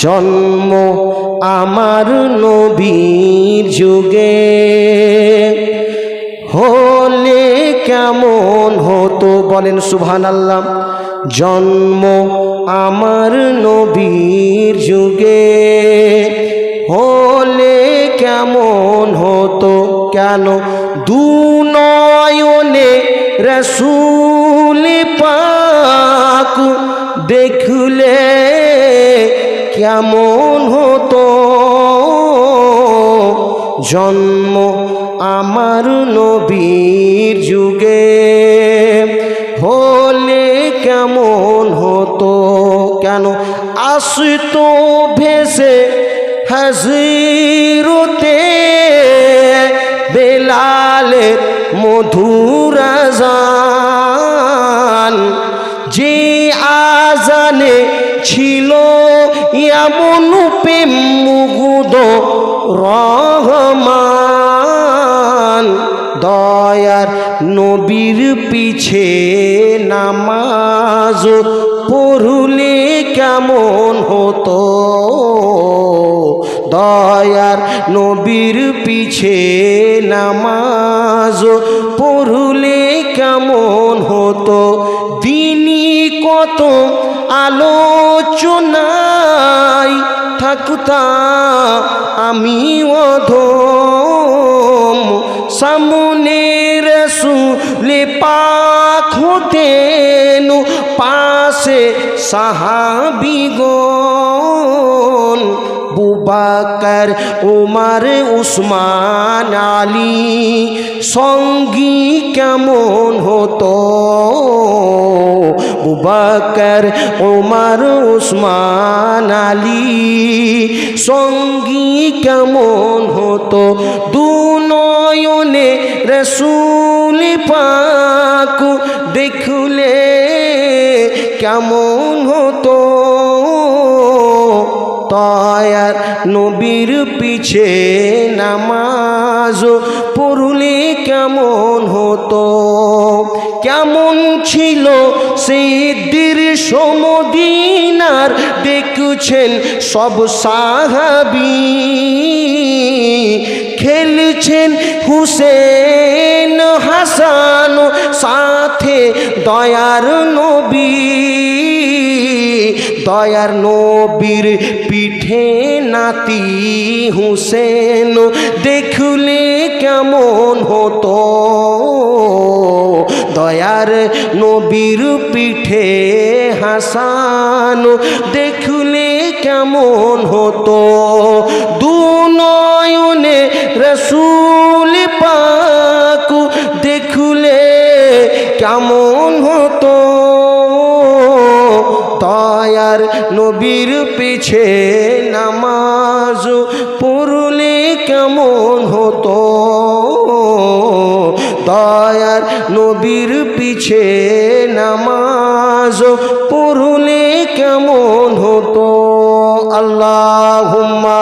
জন্ম আমার নবীর যুগে হলে কেমন হতো, বলেন সুবহানাল্লাহ। জন্ম আমার নবীর যুগে হলে কেমন হতো, কেন দুনয়নে রাসূল পাক দেখলে কেমন হতো। জন্ম আমার নবীর যুগে হলে কেমন হতো, কেন আসতো ভেসে হাজিরতে বেলালের মধুর আযান, যে আজানে ছিল এমন প্রেম মুগ্ধ রহমান। দয়ার নবীর পিছে নামাজ পড়লে কেমন হতো, দয়ার নবীর পিছে নামাজ পড়লে কেমন হতো। দিনই কত আলোচনায় থাকতাম আমি অধম, সামনে রাসূল পাক হতেন পাশে সাহাবীগণ। আবু বকর ওমর উসমান আলী সঙ্গী কেমন হতো, আবু বকর ওমর উসমান আলী সঙ্গী কেমন হতো। দুনয়নে রাসূল পাক দেখলে কেমন হতো, দয়ার নবীর পিছে নামাজ পড়লে কেমন হতো। কেমন ছিল সেই দৃশ্য মদিনার দেখছেন সব সাহাবী, খেলছেন হুসেন হাসান সাথে দয়ার নবী। দয়ার নবীর পিঠে নাতি হুসেন দেখলে কেমন হতো, দয়ার নবীর পিঠে হাসান দেখলে কেমন হতো। দুনয়নে রাসূল পাক দেখলে কেমন হতো, দয়ার নবীর পিছে নামাজ পড়লে কেমন হতো, দয়ার নবীর পিছে নামাজ পড়লে কেমন হতো। আল্লাহুম্মা